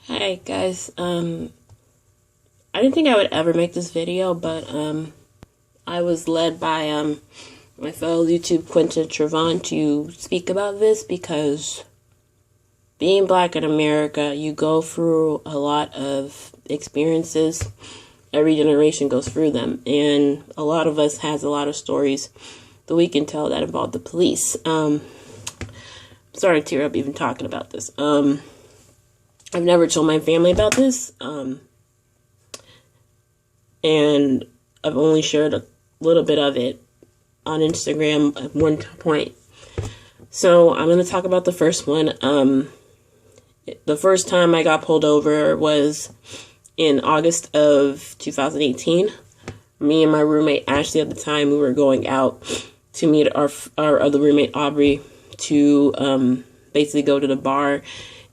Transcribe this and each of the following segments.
Hi guys, I didn't think I would ever make this video, but I was led by my fellow YouTube Quentin Trevon to speak about this because being black in America, you go through a lot of experiences. Every generation goes through them, and a lot of us has a lot of stories that we can tell that involve the police. Starting to tear up even talking about this. I've never told my family about this, and I've only shared a little bit of it on Instagram at one point. So I'm going to talk about the first one. The first time I got pulled over was in August of 2018. Me and my roommate Ashley at the time, we were going out to meet our other roommate Aubrey to basically go to the bar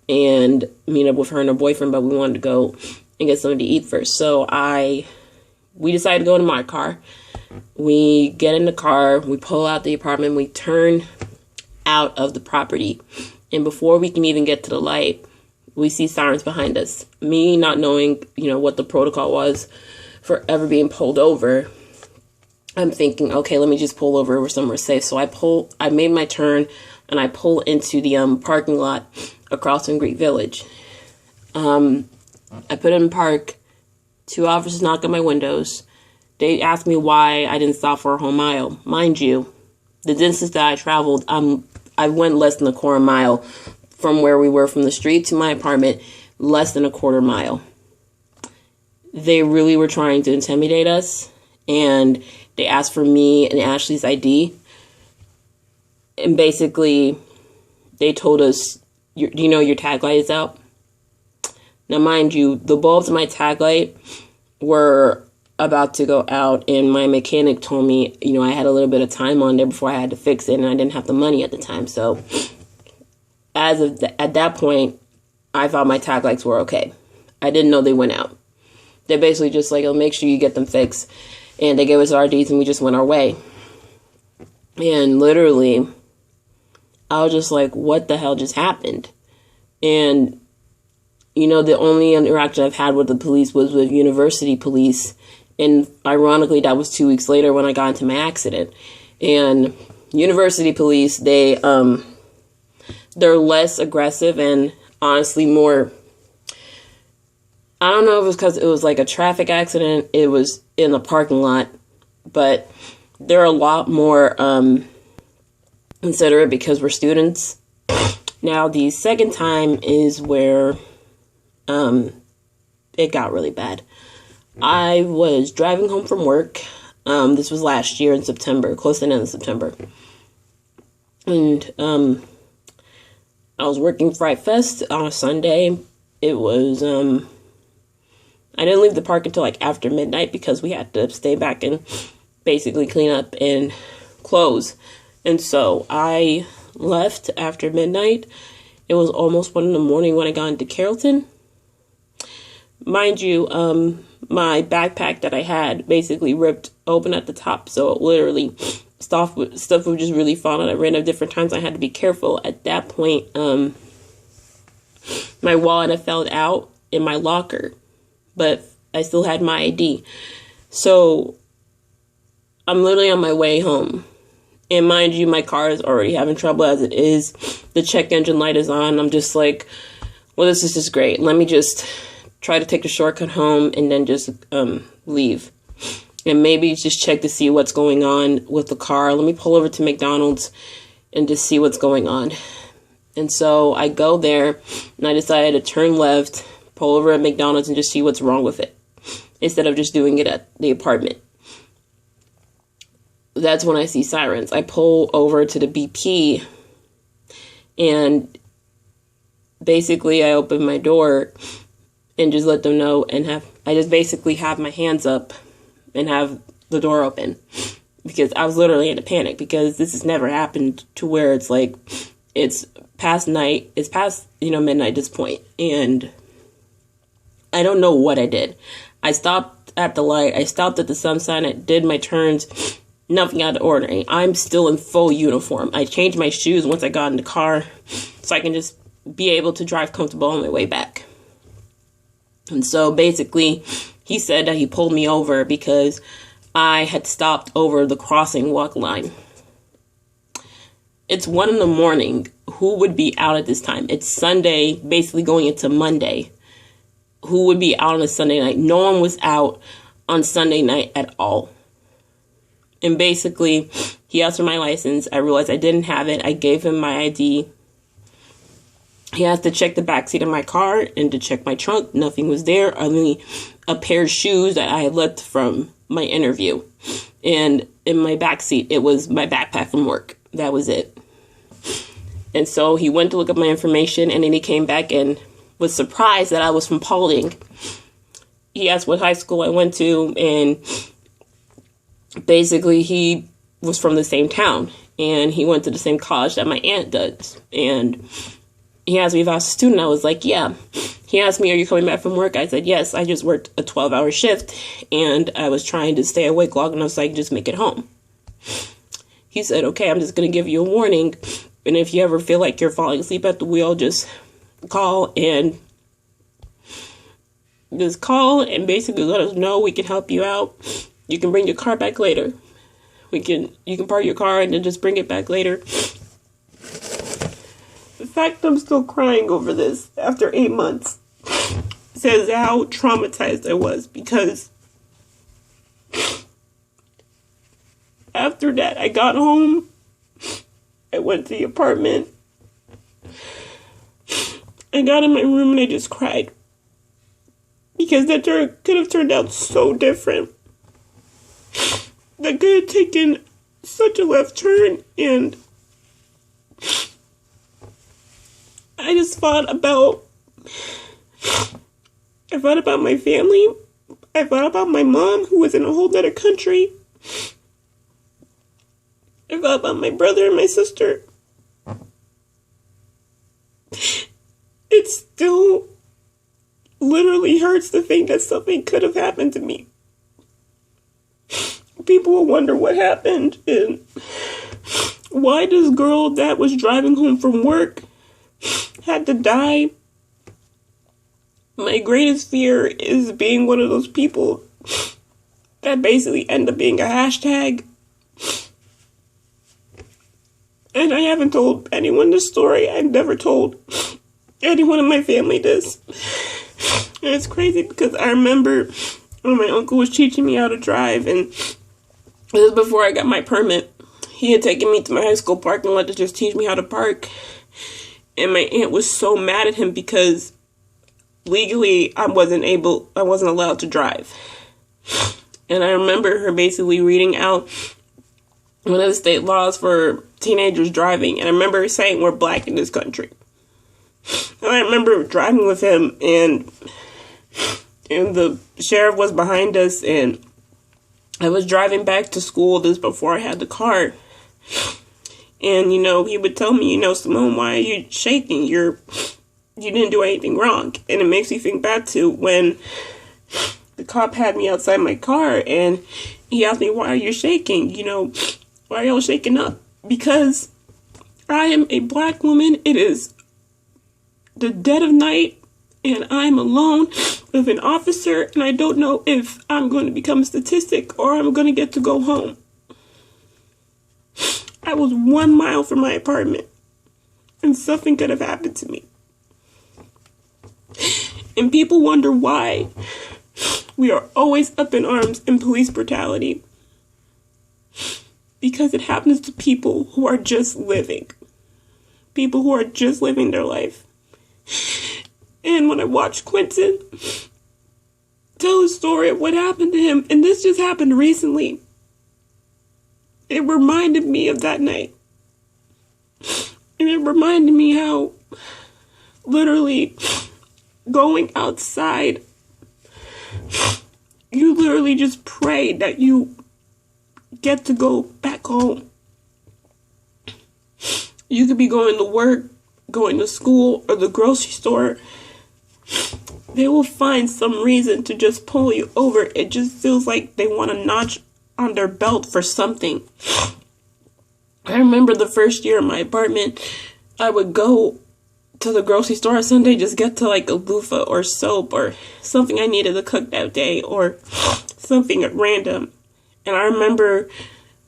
and meet up with her and her boyfriend, but we wanted to go and get something to eat first. So we decided to go to my car. We get in the car, we pull out the apartment, we turn out of the property, and before we can even get to the light, we see sirens behind us. Me not knowing, what the protocol was for ever being pulled over, I'm thinking, okay, let me just pull over where somewhere safe. So I made my turn, and I pull into the parking lot across from Greek Village. I put in park. 2 officers knock on my windows. They asked me why I didn't stop for a whole mile. Mind you, the distance that I traveled, I went less than a quarter mile from where we were from the street to my apartment, less than a quarter mile. They really were trying to intimidate us, and they asked for me and Ashley's ID. And basically, they told us, do you know your tag light is out? Now, mind you, the bulbs in my tag light were about to go out, and my mechanic told me, I had a little bit of time on there before I had to fix it, and I didn't have the money at the time. So, at that point, I thought my tag lights were okay. I didn't know they went out. They're basically just like, make sure you get them fixed. And they gave us our IDs, and we just went our way. And literally, I was just like, what the hell just happened? And, the only interaction I've had with the police was with university police. And ironically, that was 2 weeks later when I got into my accident. And university police, they're less aggressive and honestly more, I don't know if it was because it was like a traffic accident. It was in a parking lot, but they're a lot more considerate because we're students. Now, the second time is where it got really bad. I was driving home from work. This was last year in September, close to the end of September. And I was working Fright Fest on a Sunday. It was, I didn't leave the park until like after midnight because we had to stay back and basically clean up and close. And so I left after midnight. It was almost 1 a.m. when I got into Carrollton. Mind you, my backpack that I had basically ripped open at the top. So literally stuff would just really fall out at random different times. I had to be careful. At that point, my wallet had fell out in my locker, but I still had my ID. So I'm literally on my way home. And mind you, my car is already having trouble as it is. The check engine light is on. I'm just like, well, this is just great. Let me just try to take the shortcut home and then just leave. And maybe just check to see what's going on with the car. Let me pull over to McDonald's and just see what's going on. And so I go there, and I decided to turn left, pull over at McDonald's, and just see what's wrong with it, instead of just doing it at the apartment. That's when I see sirens. I pull over to the BP, and basically I open my door and just let them know, and I just basically have my hands up and have the door open, because I was literally in a panic, because this has never happened to where it's like, it's past night, it's past, midnight at this point, and I don't know what I did. I stopped at the light, I stopped at the stop sign, I did my turns, nothing out of the ordinary. I'm still in full uniform. I changed my shoes once I got in the car so I can just be able to drive comfortable on my way back. And so basically, he said that he pulled me over because I had stopped over the crossing walk line. It's 1 a.m. Who would be out at this time? It's Sunday, basically going into Monday. Who would be out on a Sunday night? No one was out on Sunday night at all. And basically, he asked for my license. I realized I didn't have it. I gave him my ID. He asked to check the backseat of my car and to check my trunk. Nothing was there other than a pair of shoes that I had left from my interview. And in my backseat, it was my backpack from work. That was it. And so he went to look up my information, and then he came back and was surprised that I was from Paulding. He asked what high school I went to, and basically he was from the same town, and he went to the same college that my aunt does. And he asked me if I was a student. I was like, yeah. He asked me, are you coming back from work? I said, yes, I just worked a 12-hour shift, and I was trying to stay awake long enough so I could just make it home. He said, okay, I'm just going to give you a warning, and if you ever feel like you're falling asleep at the wheel, just call and basically let us know. We can help you out. You can bring your car back later. You can park your car and then just bring it back later. In fact, I'm still crying over this after 8 months. It says how traumatized I was, because after that, I got home. I went to the apartment. I got in my room and I just cried. Because that could have turned out so different. That could have taken such a left turn, and I just thought about my family. I thought about my mom, who was in a whole other country. I thought about my brother and my sister. It still literally hurts to think that something could have happened to me. People will wonder what happened and why this girl that was driving home from work had to die. My greatest fear is being one of those people that basically end up being a hashtag. And I haven't told anyone this story. I've never told anyone in my family this. And it's crazy because I remember when my uncle was teaching me how to drive, and this was before I got my permit. He had taken me to my high school parking lot to just teach me how to park. And my aunt was so mad at him because legally I wasn't allowed to drive. And I remember her basically reading out one of the state laws for teenagers driving. And I remember her saying, we're black in this country. And I remember driving with him, and the sheriff was behind us, and I was driving back to school. This before I had the car. And, he would tell me, Simone, why are you shaking? You didn't do anything wrong. And it makes me think back to when the cop had me outside my car, and he asked me, why are you shaking? Why are y'all shaking up? Because I am a black woman. It is the dead of night, and I'm alone with an officer, and I don't know if I'm going to become a statistic or I'm going to get to go home. I was 1 mile from my apartment, and something could have happened to me. And people wonder why we are always up in arms in police brutality. Because it happens to people who are just living. People who are just living their life. And when I watched Quentin tell his story of what happened to him, and this just happened recently, it reminded me of that night. And it reminded me how literally going outside, you literally just pray that you get to go back home. You could be going to work, going to school, or the grocery store. They will find some reason to just pull you over. It just feels like they want a notch on their belt for something. I remember the first year in my apartment, I would go to the grocery store on Sunday, just get to like a loofah or soap or something I needed to cook that day or something at random. And I remember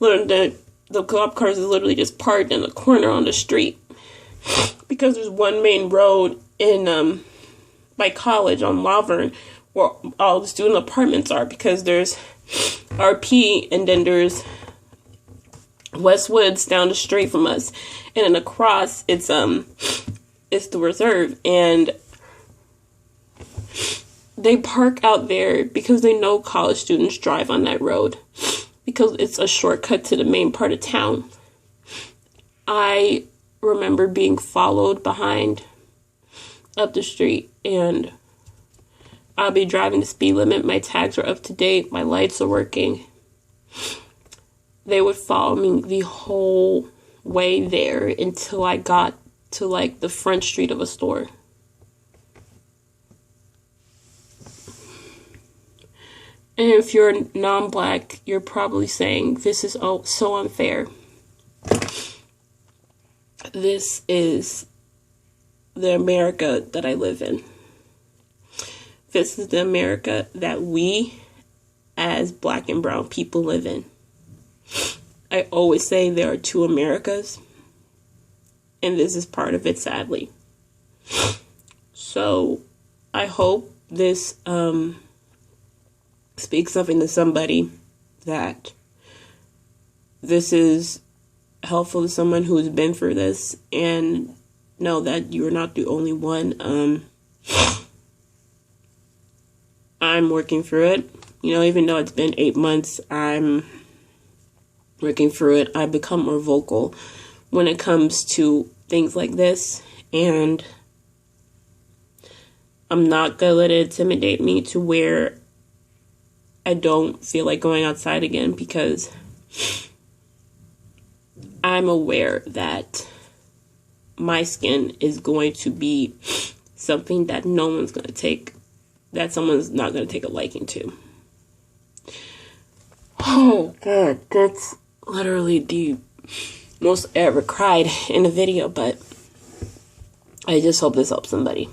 the cop cars is literally just parked in a corner on the street because there's one main road in my college on Laverne where all the student apartments are, because there's RP and then there's Westwoods down the street from us, and then across it's the reserve, and they park out there because they know college students drive on that road because it's a shortcut to the main part of town. I remember being followed behind up the street, and I'll be driving the speed limit. My tags are up to date. My lights are working. They would follow me the whole way there until I got to like the front street of a store. And if you're non-black, you're probably saying, this is so unfair. This is the America that I live in. This is the America that we as black and brown people live in. I always say there are two Americas, and this is part of it, sadly. So I hope this speaks something to somebody, that this is helpful to someone who's been through this, and know that you're not the only one. I'm working through it. You know, even though it's been 8 months, I'm working through it. I become more vocal when it comes to things like this, and I'm not gonna let it intimidate me to where I don't feel like going outside again, because I'm aware that my skin is going to be something that no one's going to take, that someone's not going to take a liking to. Oh God, that's literally the most I ever cried in a video, but I just hope this helps somebody.